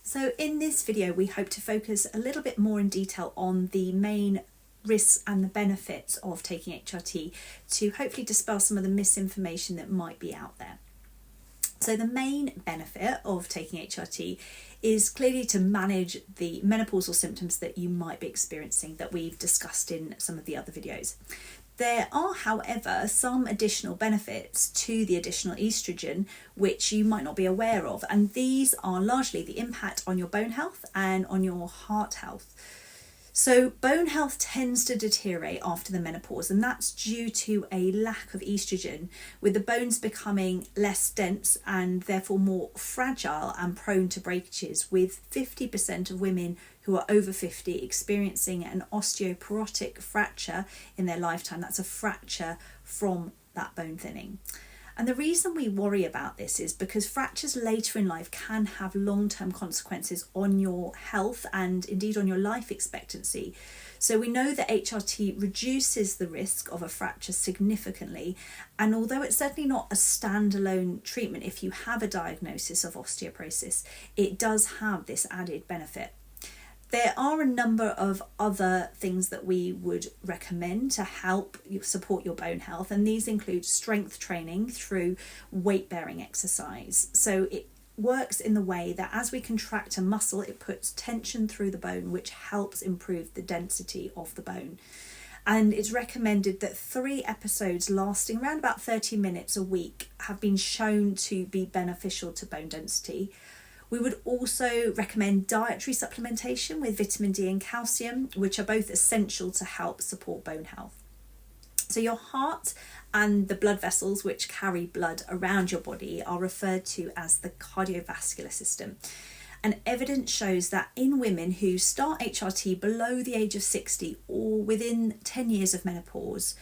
So in this video, we hope to focus a little bit more in detail on the main risks and the benefits of taking HRT to hopefully dispel some of the misinformation that might be out there. So the main benefit of taking HRT is clearly to manage the menopausal symptoms that you might be experiencing that we've discussed in some of the other videos. There are, however, some additional benefits to the additional estrogen which you might not be aware of, and these are largely the impact on your bone health and on your heart health. So bone health tends to deteriorate after the menopause, and that's due to a lack of estrogen, with the bones becoming less dense and therefore more fragile and prone to breakages, with 50% of women who are over 50 experiencing an osteoporotic fracture in their lifetime. That's a fracture from that bone thinning. And the reason we worry about this is because fractures later in life can have long-term consequences on your health and indeed on your life expectancy. So we know that HRT reduces the risk of a fracture significantly, and although it's certainly not a standalone treatment if you have a diagnosis of osteoporosis, it does have this added benefit. There are a number of other things that we would recommend to help you support your bone health, and these include strength training through weight-bearing exercise. So it works in the way that as we contract a muscle, it puts tension through the bone, which helps improve the density of the bone. And it's recommended that 3 episodes lasting around about 30 minutes a week have been shown to be beneficial to bone density. We would also recommend dietary supplementation with vitamin D and calcium, which are both essential to help support bone health. So your heart and the blood vessels which carry blood around your body are referred to as the cardiovascular system. And evidence shows that in women who start HRT below the age of 60 or within 10 years of menopause,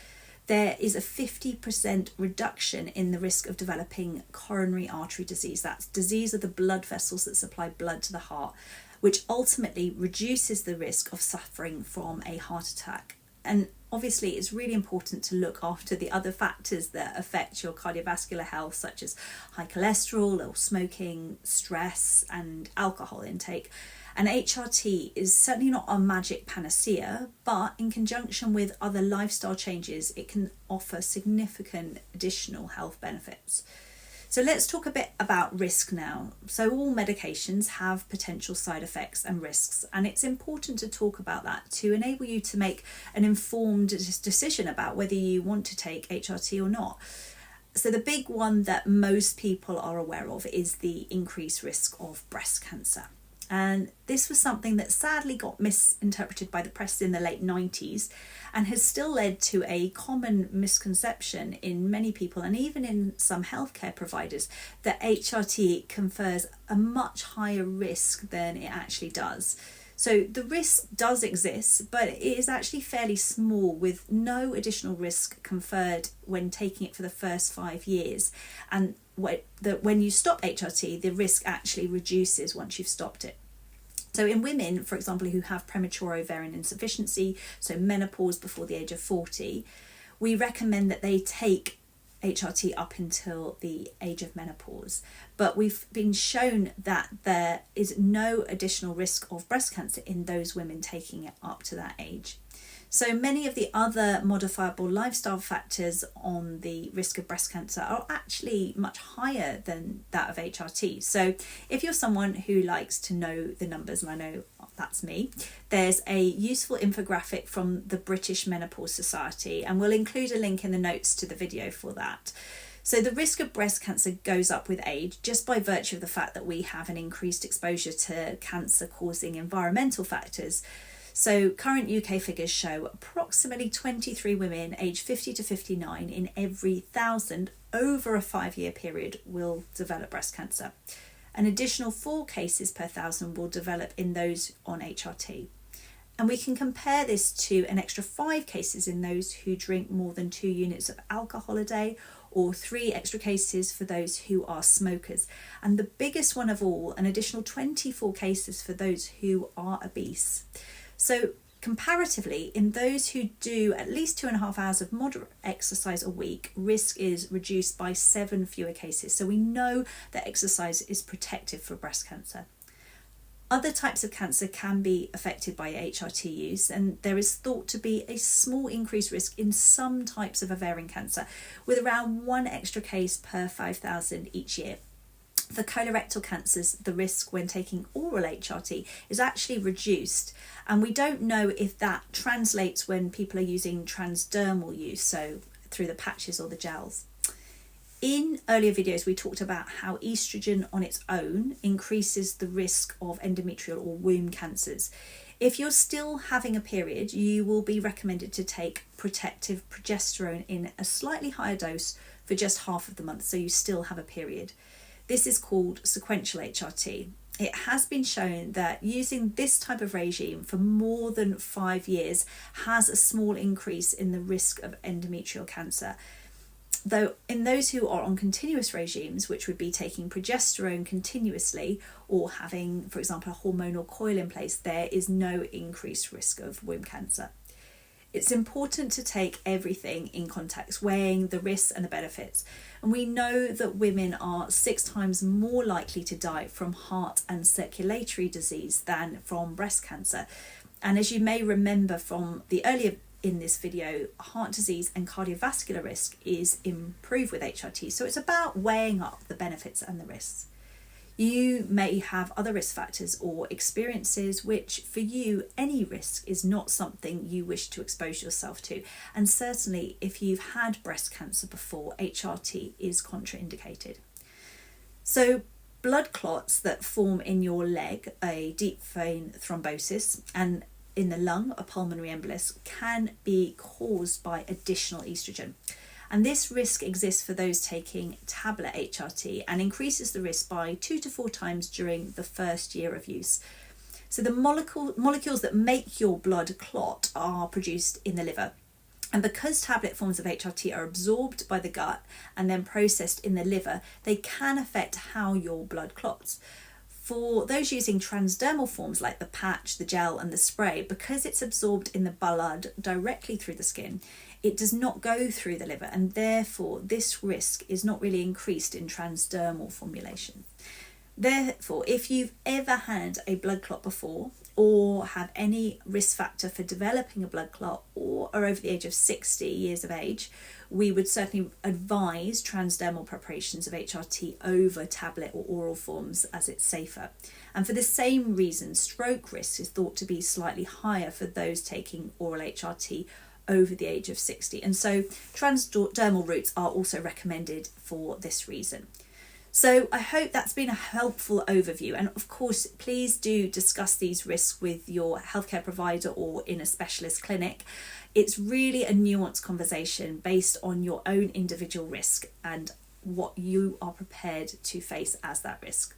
there is a 50% reduction in the risk of developing coronary artery disease. That's disease of the blood vessels that supply blood to the heart, which ultimately reduces the risk of suffering from a heart attack. And obviously, it's really important to look after the other factors that affect your cardiovascular health, such as high cholesterol or smoking, stress, and alcohol intake. And HRT is certainly not a magic panacea, but in conjunction with other lifestyle changes, it can offer significant additional health benefits. So let's talk a bit about risk now. So all medications have potential side effects and risks, and it's important to talk about that to enable you to make an informed decision about whether you want to take HRT or not. So the big one that most people are aware of is the increased risk of breast cancer. And this was something that sadly got misinterpreted by the press in the late 90s and has still led to a common misconception in many people and even in some healthcare providers that HRT confers a much higher risk than it actually does. So the risk does exist, but it is actually fairly small, with no additional risk conferred when taking it for the first 5 years. And when you stop HRT, the risk actually reduces once you've stopped it. So in women, for example, who have premature ovarian insufficiency, so menopause before the age of 40, we recommend that they take HRT up until the age of menopause. But we've been shown that there is no additional risk of breast cancer in those women taking it up to that age. So many of the other modifiable lifestyle factors on the risk of breast cancer are actually much higher than that of HRT. So if you're someone who likes to know the numbers, and I know that's me, there's a useful infographic from the British Menopause Society, and we'll include a link in the notes to the video for that. So the risk of breast cancer goes up with age just by virtue of the fact that we have an increased exposure to cancer-causing environmental factors. So current UK figures show approximately 23 women aged 50 to 59 in every 1,000 over a 5-year period will develop breast cancer. An additional 4 cases per 1,000 will develop in those on HRT. And we can compare this to an extra 5 cases in those who drink more than 2 units of alcohol a day, or 3 extra cases for those who are smokers. And the biggest one of all, an additional 24 cases for those who are obese. So comparatively, in those who do at least 2.5 hours of moderate exercise a week, risk is reduced by 7 fewer cases. So we know that exercise is protective for breast cancer. Other types of cancer can be affected by HRT use, and there is thought to be a small increased risk in some types of ovarian cancer, with around 1 extra case per 5,000 each year. For colorectal cancers, the risk when taking oral HRT is actually reduced, and we don't know if that translates when people are using transdermal use, so through the patches or the gels. In earlier videos, we talked about how estrogen on its own increases the risk of endometrial or womb cancers. If you're still having a period, you will be recommended to take protective progesterone in a slightly higher dose for just half of the month, so you still have a period. This is called sequential HRT. It has been shown that using this type of regime for more than 5 years has a small increase in the risk of endometrial cancer. Though in those who are on continuous regimes, which would be taking progesterone continuously or having, for example, a hormonal coil in place, there is no increased risk of womb cancer. It's important to take everything in context, weighing the risks and the benefits. And we know that women are 6 times more likely to die from heart and circulatory disease than from breast cancer. And as you may remember from the earlier in this video, heart disease and cardiovascular risk is improved with HRT. So it's about weighing up the benefits and the risks. You may have other risk factors or experiences which for you any risk is not something you wish to expose yourself to, and certainly if you've had breast cancer before, HRT is contraindicated. So blood clots that form in your leg, a deep vein thrombosis, and in the lung, a pulmonary embolus, can be caused by additional estrogen. And this risk exists for those taking tablet HRT and increases the risk by 2 to 4 times during the first year of use. So the molecules that make your blood clot are produced in the liver. And because tablet forms of HRT are absorbed by the gut and then processed in the liver, they can affect how your blood clots. For those using transdermal forms like the patch, the gel and the spray, because it's absorbed in the blood directly through the skin, it does not go through the liver, and therefore this risk is not really increased in transdermal formulation. Therefore, if you've ever had a blood clot before or have any risk factor for developing a blood clot or are over the age of 60 years of age, we would certainly advise transdermal preparations of HRT over tablet or oral forms as it's safer. And for the same reason, stroke risk is thought to be slightly higher for those taking oral HRT over the age of 60. And so transdermal routes are also recommended for this reason. So I hope that's been a helpful overview, and of course please do discuss these risks with your healthcare provider or in a specialist clinic. It's really a nuanced conversation based on your own individual risk and what you are prepared to face as that risk.